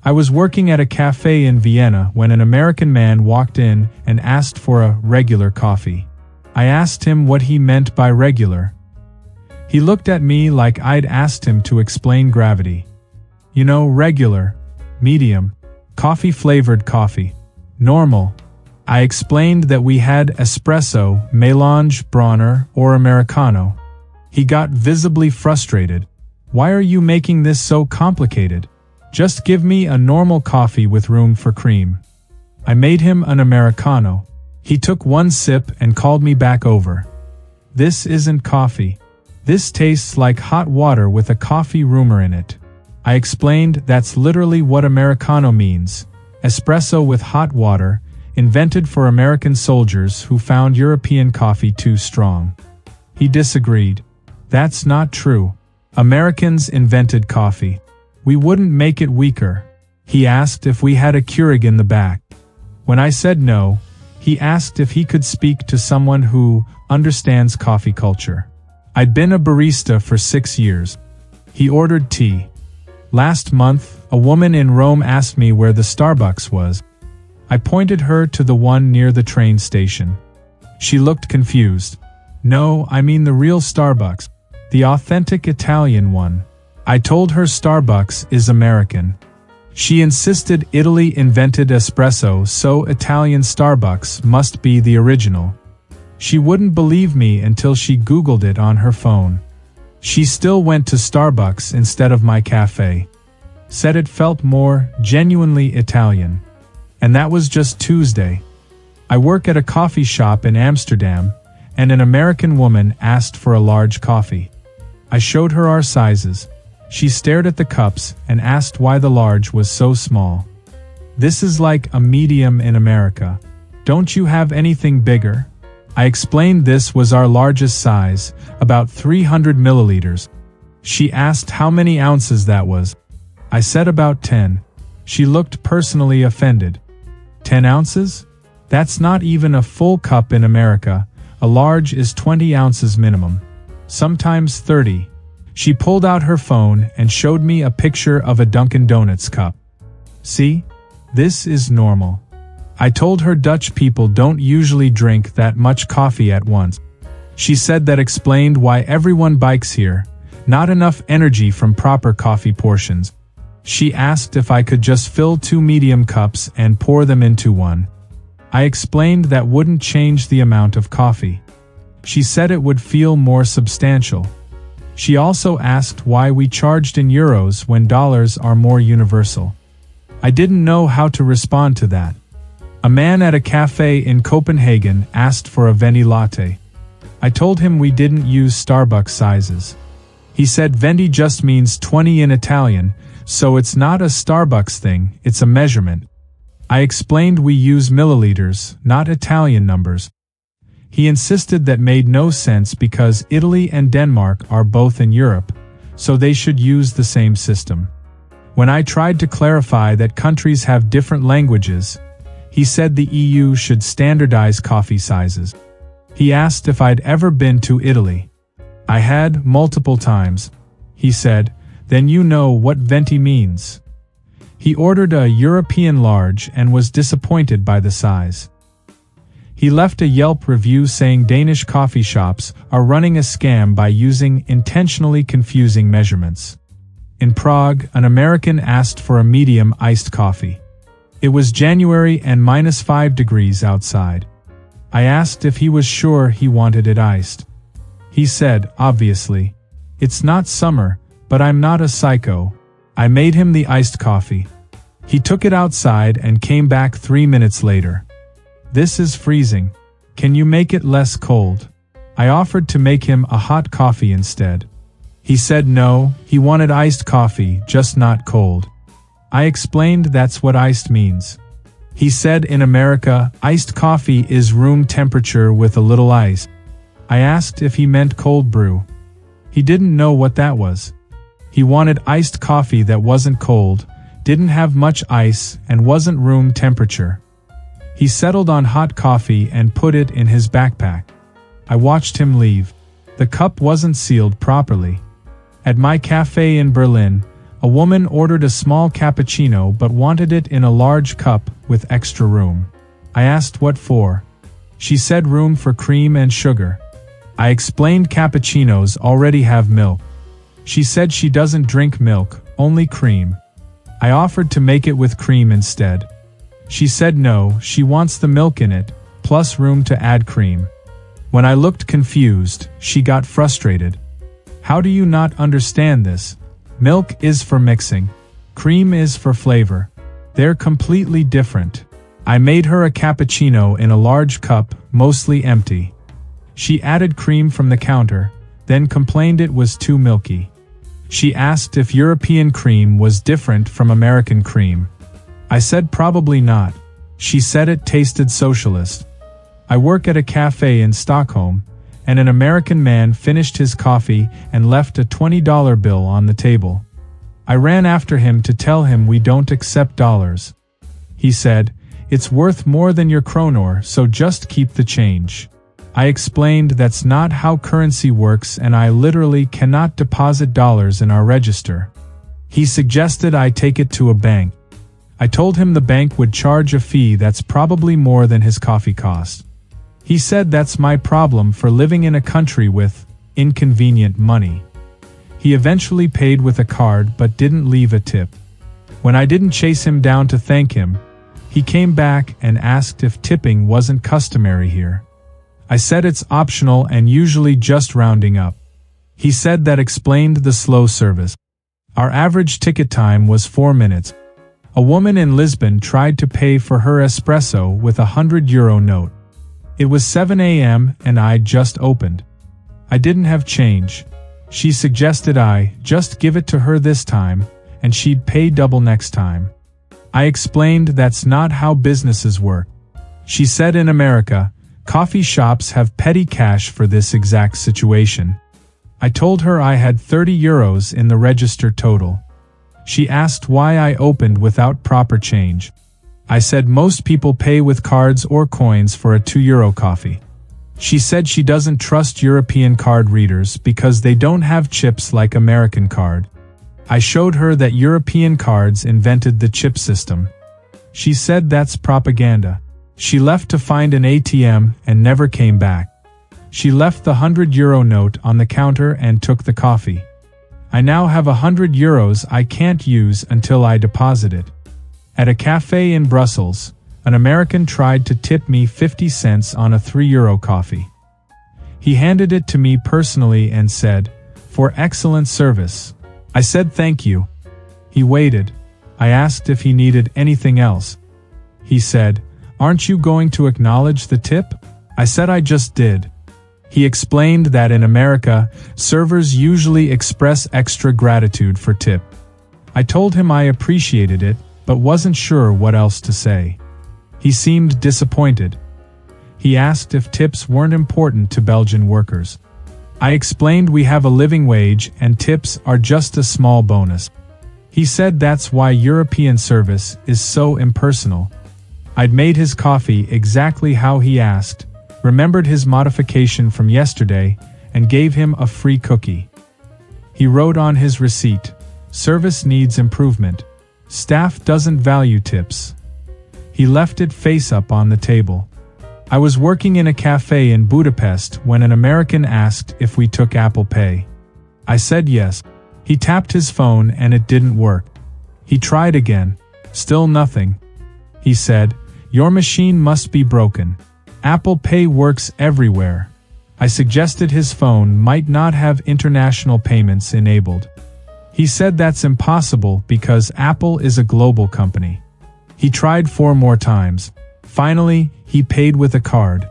I was working at a cafe in Vienna when an American man walked in and asked for a regular coffee. I asked him what he meant by regular. He looked at me like I'd asked him to explain gravity. You know, regular, medium, coffee-flavored coffee, normal. I explained that we had espresso, mélange, Bronner, or Americano. He got visibly frustrated. Why are you making this so complicated? Just give me a normal coffee with room for cream. I made him an Americano. He took one sip and called me back over. This isn't coffee. This tastes like hot water with a coffee rumor in it. I explained that's literally what Americano means. Espresso with hot water, invented for American soldiers who found European coffee too strong. He disagreed. That's not true. Americans invented coffee. We wouldn't make it weaker. He asked if we had a Keurig in the back. When I said no, he asked if he could speak to someone who understands coffee culture. I'd been a barista for 6 years. He ordered tea. Last month, a woman in Rome asked me where the Starbucks was. I pointed her to the one near the train station. She looked confused. No, I mean the real Starbucks. The authentic Italian one. I told her Starbucks is American. She insisted Italy invented espresso, so Italian Starbucks must be the original. She wouldn't believe me until she Googled it on her phone. She still went to Starbucks instead of my cafe. Said it felt more genuinely Italian. And that was just Tuesday. I work at a coffee shop in Amsterdam, and an American woman asked for a large coffee. I showed her our sizes. She stared at the cups and asked why the large was so small. This is like a medium in America. Don't you have anything bigger? I explained this was our largest size, about 300 milliliters. She asked how many ounces that was. I said about 10. She looked personally offended. 10 ounces? That's not even a full cup in America. A large is 20 ounces minimum. Sometimes 30. She pulled out her phone and showed me a picture of a Dunkin' Donuts cup. See? This is normal. I told her Dutch people don't usually drink that much coffee at once. She said that explained why everyone bikes here. Not enough energy from proper coffee portions. She asked if I could just fill 2 medium cups and pour them into one. I explained that wouldn't change the amount of coffee. She said it would feel more substantial. She also asked why we charged in euros when dollars are more universal. I didn't know how to respond to that. A man at a cafe in Copenhagen asked for a venti latte. I told him we didn't use Starbucks sizes. He said venti just means 20 in Italian, so it's not a Starbucks thing, it's a measurement. I explained we use milliliters, not Italian numbers. He insisted that made no sense because Italy and Denmark are both in Europe, so they should use the same system. When I tried to clarify that countries have different languages, he said the EU should standardize coffee sizes. He asked if I'd ever been to Italy. I had, multiple times. He said, then you know what venti means. He ordered a European large and was disappointed by the size. He left a Yelp review saying Danish coffee shops are running a scam by using intentionally confusing measurements. In Prague, an American asked for a medium iced coffee. It was January and -5 degrees outside. I asked if he was sure he wanted it iced. He said, obviously. It's not summer, but I'm not a psycho. I made him the iced coffee. He took it outside and came back 3 minutes later. This is freezing. Can you make it less cold? I offered to make him a hot coffee instead. He said no, he wanted iced coffee, just not cold. I explained that's what iced means. He said in America, iced coffee is room temperature with a little ice. I asked if he meant cold brew. He didn't know what that was. He wanted iced coffee that wasn't cold, didn't have much ice, and wasn't room temperature. He settled on hot coffee and put it in his backpack. I watched him leave. The cup wasn't sealed properly. At my cafe in Berlin, A woman ordered a small cappuccino but wanted it in a large cup with extra room. I asked what for. She said room for cream and sugar. I explained cappuccinos already have milk. She said she doesn't drink milk, only cream. I offered to make it with cream instead. She said no, she wants the milk in it, plus room to add cream. When I looked confused, she got frustrated. How do you not understand this? Milk is for mixing. Cream is for flavor. They're completely different. I made her a cappuccino in a large cup, mostly empty. She added cream from the counter, then complained it was too milky. She asked if European cream was different from American cream. I said probably not. She said it tasted socialist. I work at a cafe in Stockholm, and an American man finished his coffee and left a $20 bill on the table. I ran after him to tell him we don't accept dollars. He said, "It's worth more than your kronor, so just keep the change." I explained that's not how currency works and I literally cannot deposit dollars in our register. He suggested I take it to a bank. I told him the bank would charge a fee that's probably more than his coffee cost. He said that's my problem for living in a country with inconvenient money. He eventually paid with a card but didn't leave a tip. When I didn't chase him down to thank him, he came back and asked if tipping wasn't customary here. I said it's optional and usually just rounding up. He said that explained the slow service. Our average ticket time was 4 minutes. A woman in Lisbon tried to pay for her espresso with a €100 note. It was 7 a.m. and I just opened. I didn't have change. She suggested I just give it to her this time, and she'd pay double next time. I explained that's not how businesses work. She said in America, coffee shops have petty cash for this exact situation. I told her I had €30 in the register total. She asked why I opened without proper change. I said most people pay with cards or coins for a €2 coffee. She said she doesn't trust European card readers because they don't have chips like American card. I showed her that European cards invented the chip system. She said that's propaganda. She left to find an ATM and never came back. She left the €100 note on the counter and took the coffee. I now have €100 I can't use until I deposit it. At a cafe in Brussels, an American tried to tip me 50 cents on a €3 coffee. He handed it to me personally and said, "For excellent service." I said thank you. He waited. I asked if he needed anything else. He said, "Aren't you going to acknowledge the tip?" I said I just did. He explained that in America, servers usually express extra gratitude for tip. I told him I appreciated it, but wasn't sure what else to say. He seemed disappointed. He asked if tips weren't important to Belgian workers. I explained we have a living wage and tips are just a small bonus. He said that's why European service is so impersonal. I'd made his coffee exactly how he asked, remembered his modification from yesterday, and gave him a free cookie. He wrote on his receipt, "Service needs improvement. Staff doesn't value tips." He left it face up on the table. I was working in a cafe in Budapest when an American asked if we took Apple Pay. I said yes. He tapped his phone and it didn't work. He tried again. Still nothing. He said, "Your machine must be broken. Apple Pay works everywhere." I suggested his phone might not have international payments enabled. He said that's impossible because Apple is a global company. He tried 4 more times. Finally, he paid with a card.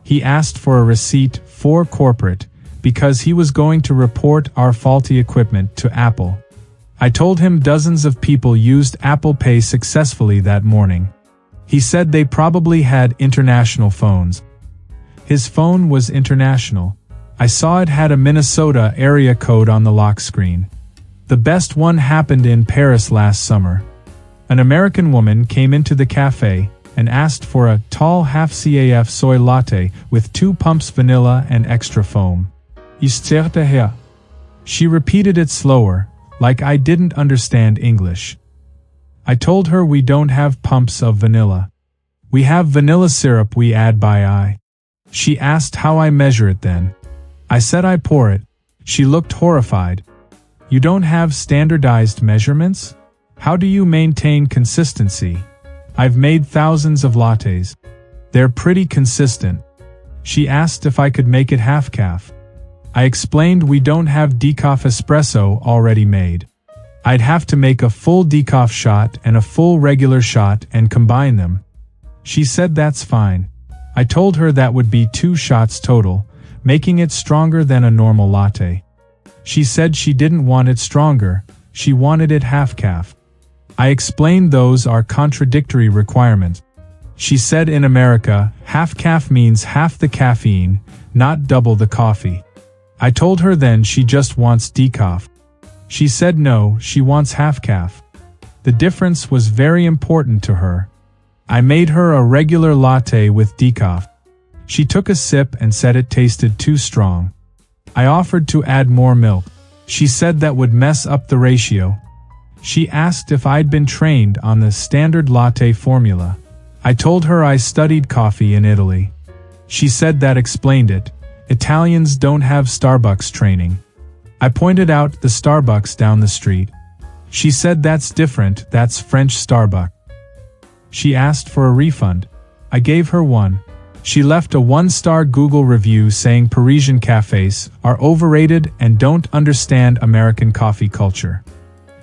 He asked for a receipt for corporate because he was going to report our faulty equipment to Apple. I told him dozens of people used Apple Pay successfully that morning. He said they probably had international phones. His phone was international. I saw it had a Minnesota area code on the lock screen. The best one happened in Paris last summer. An American woman came into the cafe and asked for a tall half-CAF soy latte with 2 pumps vanilla and extra foam. She repeated it slower, like I didn't understand English. I told her we don't have pumps of vanilla. We have vanilla syrup we add by eye. She asked how I measure it then. I said I pour it. She looked horrified. You don't have standardized measurements? How do you maintain consistency? I've made thousands of lattes. They're pretty consistent. She asked if I could make it half-calf. I explained we don't have decaf espresso already made. I'd have to make a full decaf shot and a full regular shot and combine them. She said that's fine. I told her that would be 2 shots total, making it stronger than a normal latte. She said she didn't want it stronger, she wanted it half-calf. I explained those are contradictory requirements. She said in America, half-calf means half the caffeine, not double the coffee. I told her then she just wants decaf. She said no, she wants half-calf. The difference was very important to her. I made her a regular latte with decaf. She took a sip and said it tasted too strong. I offered to add more milk. She said that would mess up the ratio. She asked if I'd been trained on the standard latte formula. I told her I studied coffee in Italy. She said that explained it. Italians don't have Starbucks training. I pointed out the Starbucks down the street. She said that's different, that's French Starbucks. She asked for a refund. I gave her one. She left a 1-star Google review saying Parisian cafes are overrated and don't understand American coffee culture.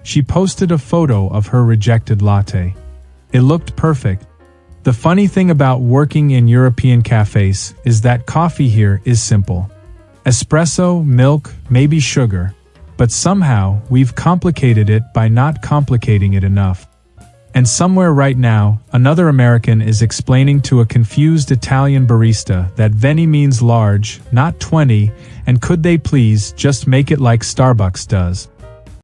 She posted a photo of her rejected latte. It looked perfect. The funny thing about working in European cafes is that coffee here is simple. Espresso, milk, maybe sugar. But somehow, we've complicated it by not complicating it enough. And somewhere right now, another American is explaining to a confused Italian barista that 20 means large, not 20, and could they please just make it like Starbucks does.